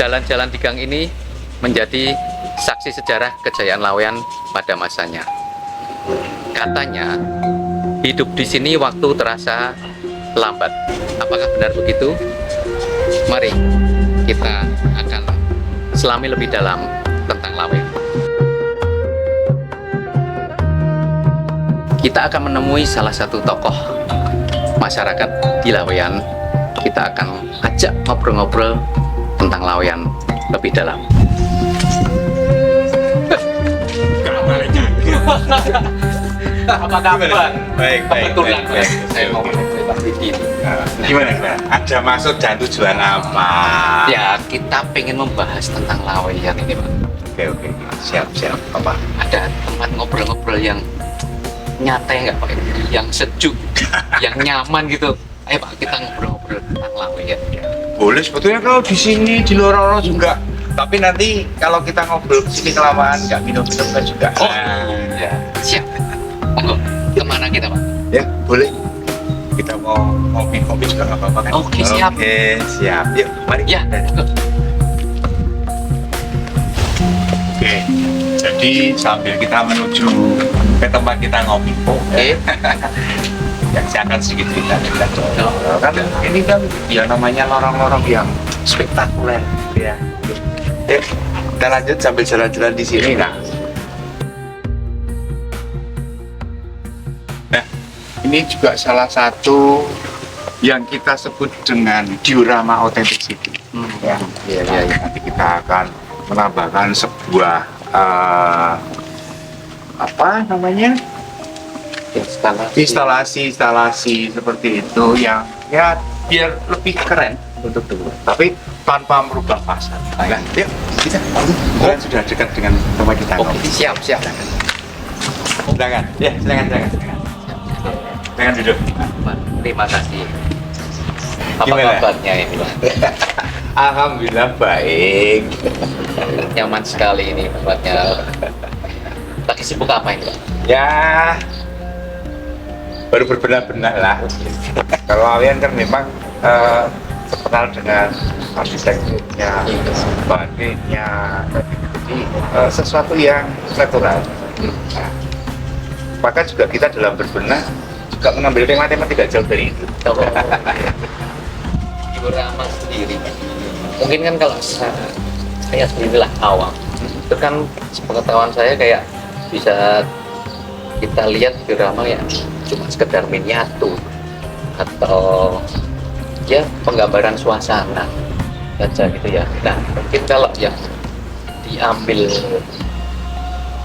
jalan-jalan di gang ini menjadi saksi sejarah kejayaan Laweyan pada masanya. Katanya, hidup di sini waktu terasa lambat. Apakah benar begitu? Mari kita akan selami lebih dalam tentang Laweyan. Kita akan menemui salah satu tokoh masyarakat di Laweyan. Kita akan ajak ngobrol-ngobrol tentang Laweyan lebih dalam. Apa kabar? Baik. Saya mau mencerita sedikit. Gimana? Ada maksud dan tujuan apa? Ya, kita pengen membahas tentang Laweyan ini, Pak. Oke. Siap. Apa? Ada tempat ngobrol-ngobrol yang nyantai nggak, Pak? Yang sejuk, yang nyaman gitu. Ayo, Pak, kita ngobrol-ngobrol tentang Laweyan. Boleh sebetulnya kalau di sini di lorong juga. Tapi nanti kalau kita ngobrol di sini kelamaan nggak minum-minum kan juga. Oh, ya. Siap. Monggo, kemana kita, Pak? Ya, boleh. Kita mau ngopi-ngopi juga nggak apa-apa kan? Oke, siap. Oke, siap. Yuk, mari. Ya, monggo. Oke. Jadi sambil kita menuju ke tempat kita ngopi. Oke. Ya, saya akan sedikit cerita. Oh, Kan ini kan ya namanya lorong-lorong yang spektakuler ya. Yuk, kita lanjut sambil jalan-jalan di sini. Nah, ini juga salah satu yang kita sebut dengan diorama authenticity. Ya. Nanti kita akan menambahkan sebuah apa namanya? instalasi seperti itu yang ya biar lebih keren untuk dulu, tapi tanpa merubah pasar. Nah, yuk kita sudah dekat dengan tempat kita. Oke, siap. Silakan. Ya, silakan. Silakan duduk. Pak, terima kasih. Apa Gimana? kabarnya ini, Pak? Alhamdulillah baik. Nyaman sekali ini tempatnya. Lagi sibuk apa ini, Pak? Ya, baru berbenah-benah lah. Kalau kalian kan memang terkenal dengan arsitekturnya, bahannya, jadi sesuatu yang natural. Nah, maka juga kita dalam berbenah juga mengambil tema-tema tidak jauh dari itu. Diorama sendiri. Mungkin kan kalau saya sendirilah awam, itu kan sepengetahuan saya kayak bisa kita lihat diorama yang cuma sekedar miniatur atau ya penggambaran suasana saja gitu ya. Nah, mungkin kalau yang diambil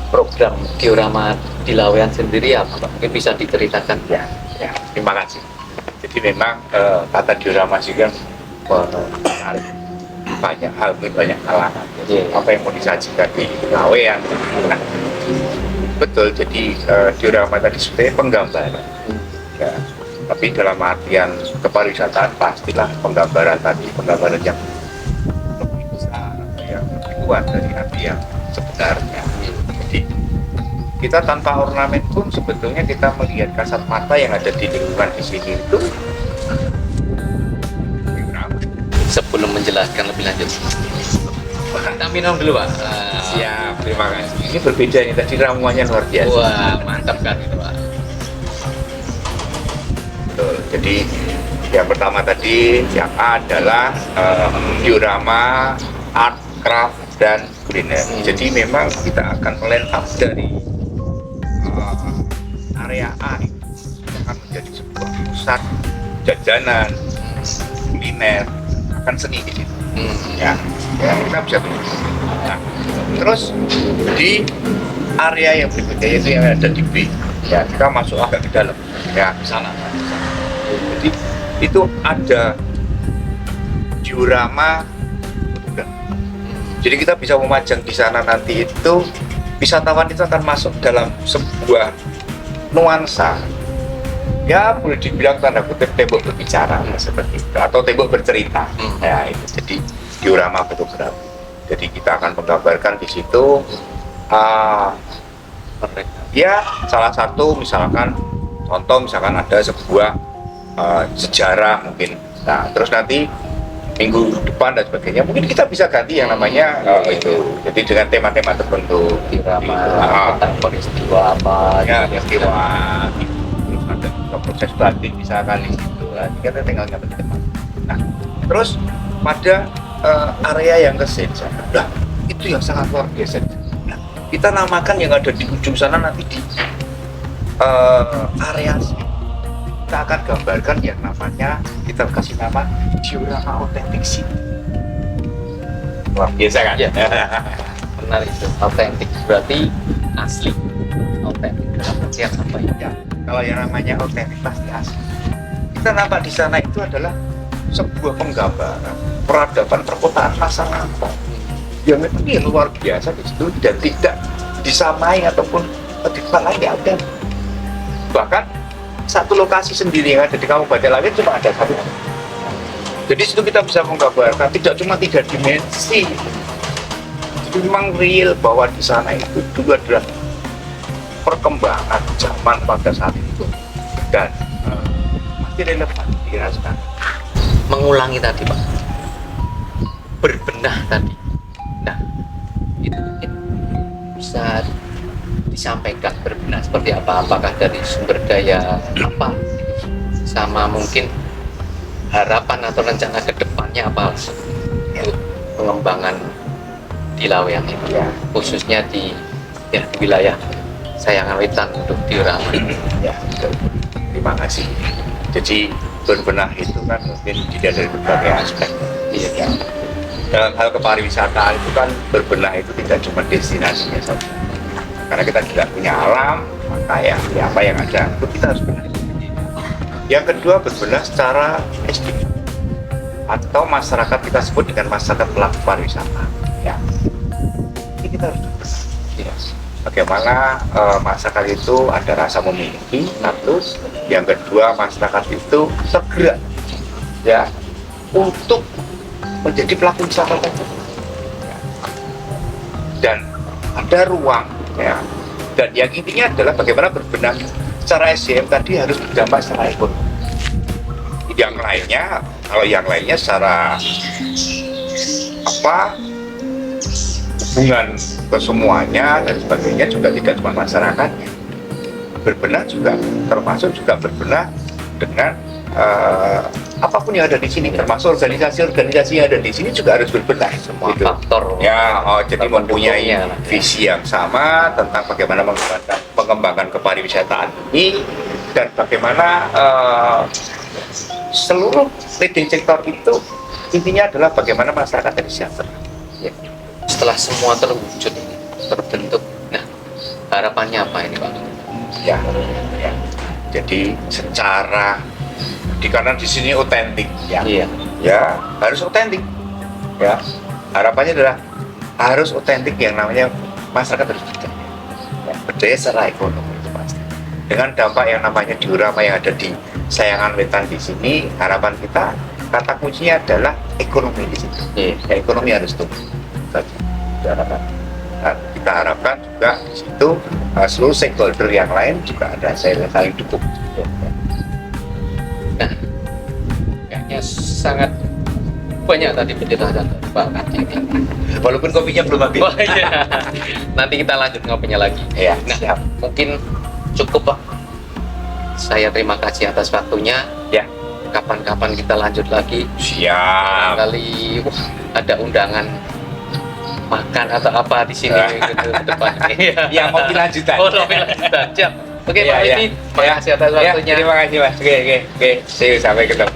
program diorama di Laweyan sendiri apa, Pak? Mungkin bisa diceritakan. Ya, terima kasih. Jadi memang kata diorama sih kan menarik banyak hal, banyak kalangan. Apa yang mau disajikan di Laweyan. Nah, betul, jadi diorama tadi sebenarnya penggambaran. Ya, tapi dalam artian kepariwisataan pastilah penggambaran yang lebih besar, yang lebih kuat dari arti yang sebenarnya. Jadi kita tanpa ornamen pun sebetulnya kita melihat kasat mata yang ada di lingkungan di sini itu. Sebelum menjelaskan lebih lanjut, kita minum dulu, Pak. Siap, terima kasih. Ini berbeda nih, tadi ramuannya luar biasa. Wah, mantap kan itu, Pak. Betul. Jadi yang pertama tadi yang A adalah diorama, art, craft, dan kuliner. Jadi memang kita akan melengkap dari area A ini akan menjadi sebuah pusat jajanan, kuliner, akan seni di situ. Ya, kita bisa tunjuk. Nah, terus di area yang berikutnya yaitu yang ada di B, ya kita masuk agak ke dalam, ya ke sana. Jadi itu ada diorama. Jadi kita bisa memajang di sana, nanti itu wisatawan itu akan masuk dalam sebuah nuansa. Ya boleh dibilang tanda kutip tembok berbicara seperti itu, atau tembok bercerita. Ya itu jadi diorama fotografi. Jadi kita akan menggambarkan di situ ya salah satu misalkan contoh misalkan ada sebuah sejarah mungkin. Nah terus nanti minggu depan dan sebagainya. Mungkin kita bisa ganti yang namanya itu. Jadi dengan tema-tema tertentu. Irama tentang peristiwa apa Ya, gitu. peristiwa. Terus ada juga proses batik misalkan di situ. Nah, kita tinggal ngambil tema. Nah, terus pada area yang ke sana, nah, itu yang sangat luar biasa. Nah, kita namakan yang ada di ujung sana nanti di area sini. Kita akan gambarkan yang namanya, kita kasih nama diorama authentic city. Luar biasa kan? Ya. Benar itu, autentik berarti asli. Autentik dalam artian apa ya? Ya, kalau yang namanya authentic pasti asli. Kita nampak di sana itu adalah sebuah penggambaran peradaban perkotaan masyarakat yang ini luar biasa di situ dan tidak disamai ataupun di tempat lain nggak ada. Bahkan satu lokasi sendiri yang ada di Kabupaten Langit cuma ada satu. Jadi situ kita bisa menggambarkan tidak cuma 3 dimensi. Itu memang real bahwa di sana itu dulu adalah perkembangan zaman pada saat itu dan masih relevan dirasakan. Mengulangi tadi Pak, berbenah tadi. Nah, itu mungkin bisa disampaikan berbenah seperti apa? Apakah dari sumber daya apa? Sama mungkin harapan atau rencana ke depannya apa untuk pengembangan di Laweyan ini, Ya. khususnya di wilayah Sayangan Wetan untuk diorama. Ya, betul. Terima kasih. Jadi berbenah itu kan mungkin tidak dari berbagai aspek. Iya. Dalam hal kepariwisataan itu kan berbenah itu tidak cuma destinasinya saja. Karena kita juga punya alam, maka ya apa yang ada itu kita harus benahi. Yang kedua berbenah secara SDM atau masyarakat kita sebut dengan masyarakat pelaku pariwisata. Ya, ini kita harus berbenah. Ya. Bagaimana masyarakat itu ada rasa memiliki, satu. Yang kedua masyarakat itu segera ya untuk menjadi pelaku wisata tadi. Ya. Dan ada ruang ya. Dan yang intinya adalah bagaimana berbenah secara SDM tadi harus berdampak secara ekonomi. Yang lainnya, kalau yang lainnya secara hubungan ke semuanya dan sebagainya juga tidak cuma masyarakatnya. Berbenah juga termasuk juga berbenah dengan apapun yang ada di sini, termasuk organisasi-organisasi yang ada di sini juga harus berbenah. Semua Gitu. faktor. Ya, jadi faktor mempunyai pendukungnya. visi yang sama tentang bagaimana pengembangan kepariwisataan ini dan bagaimana seluruh leading sektor itu intinya adalah bagaimana masyarakat yang sejahtera. Ya. Setelah semua terwujud ini, terbentuk, nah harapannya apa ini Pak? Ya. Jadi secara karena di sini otentik ya. Iya. Ya, harus otentik. Ya. Harapannya adalah harus otentik yang namanya masyarakat harus berdaya. Ya, berdaya secara ekonomi itu pasti. Dengan dampak yang namanya diorama yang ada di Sayangan Wetan di sini, harapan kita kata kuncinya adalah ekonomi di situ. Iya. Ya, ekonomi harus tumbuh. Tadi harapan. Nah, kita harapkan juga di situ seluruh stakeholder yang lain juga ada saling dukung. Nah, kayaknya sangat banyak tadi penjelasan dari Pak Kadin. Walaupun kopinya belum habis. Wah, iya. Nanti kita lanjut ngopinya lagi. Ya, Nah, siap. mungkin cukup Pak. Saya terima kasih atas waktunya. Ya. Kapan-kapan kita lanjut lagi. Siap. Kali ada undangan makan atau apa di sini gitu ke depan. Yang mau lanjutan. Oh, ngopi lanjutan. Siap. Oke, Iya, Pak iya. Widi, terima kasih atas waktunya. Terima kasih Mas. Oke. See you, sampai ketemu.